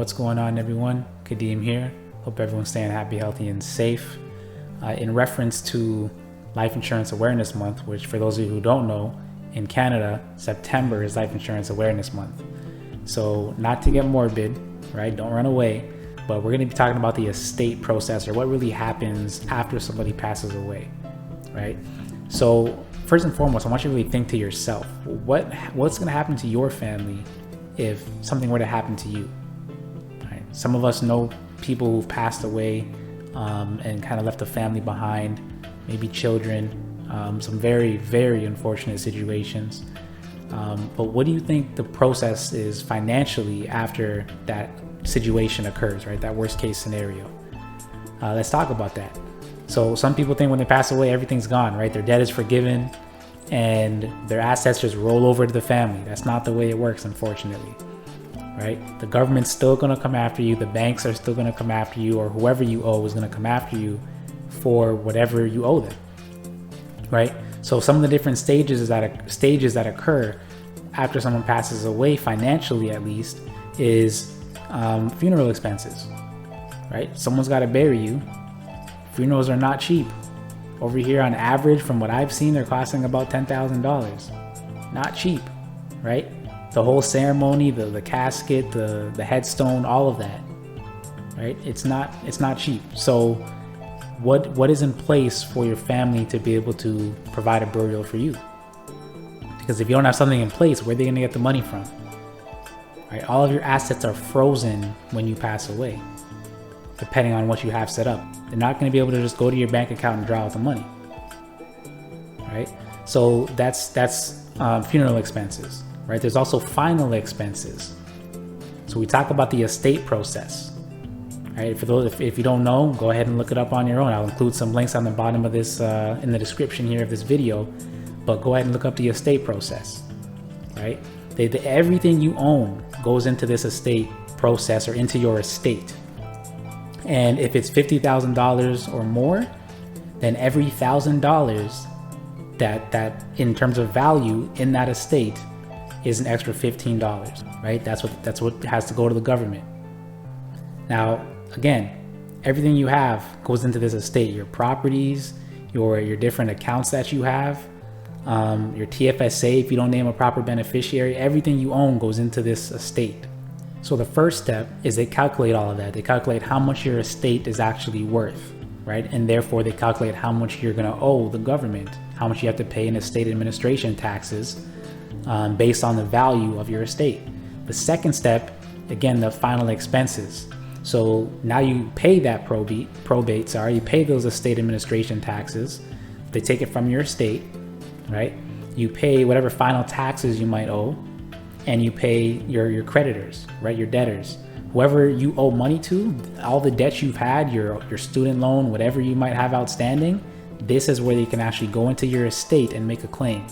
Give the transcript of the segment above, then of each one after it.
What's going on, everyone? Kadeem here. Hope everyone's staying happy, healthy, and safe. In reference to Life Insurance Awareness Month, which for those of you who don't know, in Canada, September is Life Insurance Awareness Month. So not to get morbid, right? Don't run away, but we're going to be talking about the estate process, or what really happens after somebody passes away, right? So first and foremost, I want you to really think to yourself, what's going to happen to your family if something were to happen to you? Right? Some of us know people who've passed away and kind of left a family behind, maybe children, some very, very unfortunate situations. But what do you think the process is financially after that situation occurs, right? That worst case scenario. Let's talk about that. So some people think when they pass away, everything's gone, right? Their debt is forgiven and their assets just roll over to the family. That's not the way it works, unfortunately, right? The government's still going to come after you. The banks are still going to come after you, or whoever you owe is going to come after you for whatever you owe them, right? So some of the different stages that occur after someone passes away, financially at least, is funeral expenses, right? Someone's got to bury you. Funerals are not cheap. Over here, on average, from what I've seen, they're costing about $10,000. Not cheap, right? The whole ceremony, the casket, the headstone, all of that, right? It's not cheap. So what is in place for your family to be able to provide a burial for you? Because if you don't have something in place, where are they going to get the money from? Right? All of your assets are frozen when you pass away, depending on what you have set up. They're not going to be able to just go to your bank account and draw out the money, right? So that's funeral expenses, right? There's also final expenses. So we talk about the estate process, right? For those, if you don't know, go ahead and look it up on your own. I'll include some links on the bottom of this, in the description here of this video, but go ahead and look up the estate process, right? Everything you own goes into this estate process, or into your estate. And if it's $50,000 or more, then every $1,000 that in terms of value in that estate is an extra $15, right? That's what has to go to the government. Now, again, everything you have goes into this estate. Your properties, your different accounts that you have, your TFSA, if you don't name a proper beneficiary, everything you own goes into this estate. So the first step is they calculate all of that. They calculate how much your estate is actually worth, right? And therefore they calculate how much you're going to owe the government, how much you have to pay in estate administration taxes based on the value of your estate. The second step, again, the final expenses. So now you pay that you pay those estate administration taxes. They take it from your estate, right? You pay whatever final taxes you might owe, and you pay your creditors, right? Your debtors, whoever you owe money to, all the debts you've had, your student loan, whatever you might have outstanding. This is where you can actually go into your estate and make a claim.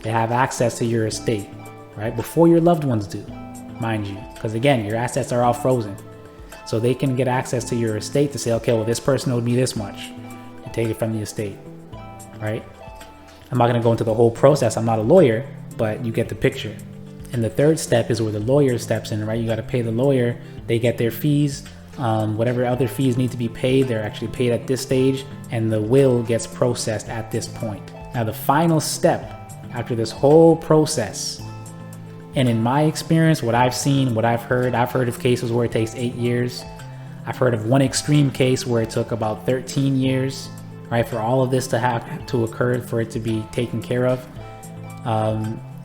They have access to your estate, right? Before your loved ones do, mind you, because again, your assets are all frozen. So they can get access to your estate to say, okay, well, this person owed me this much, and take it from the estate, right? I'm not going to go into the whole process. I'm not a lawyer, but you get the picture. And the third step is where the lawyer steps in, right? You got to pay the lawyer. They get their fees. Whatever other fees need to be paid, they're actually paid at this stage, and the will gets processed at this point. Now, the final step after this whole process, and in my experience, what I've seen, what I've heard of cases where it takes 8 years. I've heard of one extreme case where it took about 13 years, right, for all of this to have to occur, for it to be taken care of.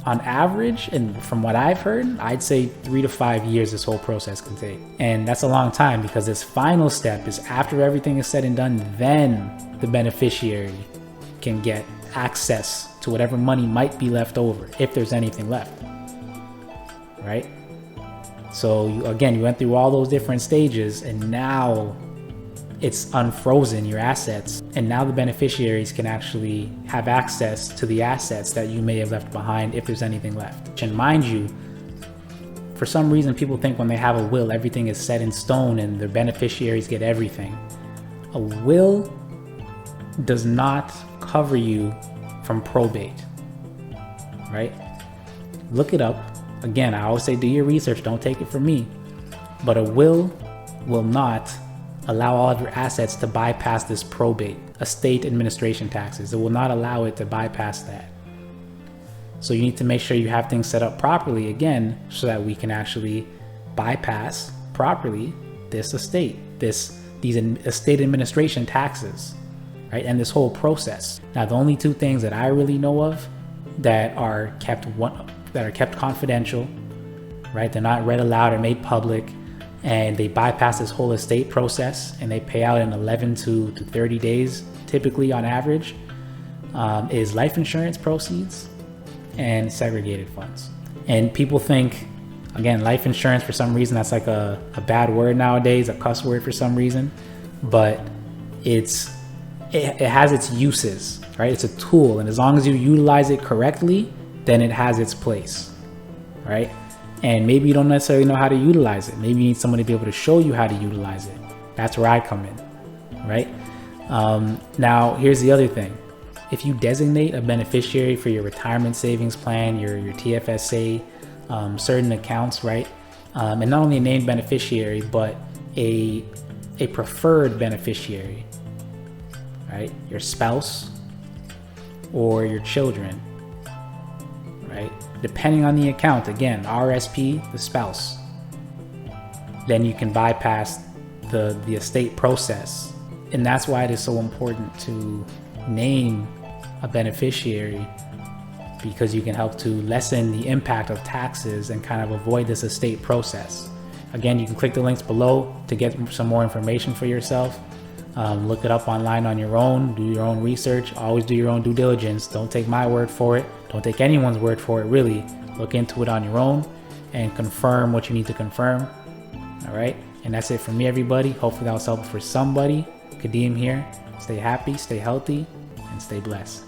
On average, and from what I've heard, I'd say 3 to 5 years this whole process can take. And that's a long time, because this final step is after everything is said and done, then the beneficiary can get access to whatever money might be left over, if there's anything left, right? So you went through all those different stages, and now it's unfrozen, your assets, and now the beneficiaries can actually have access to the assets that you may have left behind, if there's anything left. And mind you, for some reason, people think when they have a will, everything is set in stone and their beneficiaries get everything. A will does not cover you from probate, right? Look it up. Again, I always say do your research, don't take it from me. But a will not allow all of your assets to bypass this probate, estate administration taxes. It will not allow it to bypass that. So you need to make sure you have things set up properly, again, so that we can actually bypass properly this estate, these estate administration taxes, right? And this whole process. Now, the only two things that I really know of that are kept confidential, right? They're not read aloud or made public, and they bypass this whole estate process, and they pay out in 11 to 30 days, typically on average, is life insurance proceeds and segregated funds. And people think, again, life insurance, for some reason, that's like a bad word nowadays, a cuss word for some reason, but it has its uses, right? It's a tool, and as long as you utilize it correctly, then it has its place, right? And maybe you don't necessarily know how to utilize it. Maybe you need someone to be able to show you how to utilize it. That's where I come in, right? Now, here's the other thing. If you designate a beneficiary for your retirement savings plan, your TFSA, certain accounts, right? And not only a named beneficiary, but a preferred beneficiary, right? Your spouse or your children, right? Depending on the account, again, RSP, the spouse, then you can bypass the estate process. And that's why it is so important to name a beneficiary, because you can help to lessen the impact of taxes and kind of avoid this estate process. Again, you can click the links below to get some more information for yourself. Look it up online on your own, do your own research, always do your own due diligence. Don't take my word for it. Don't take anyone's word for it, really. Look into it on your own and confirm what you need to confirm. All right. And that's it for me, everybody. Hopefully that was helpful for somebody. Kadeem here. Stay happy, stay healthy, and stay blessed.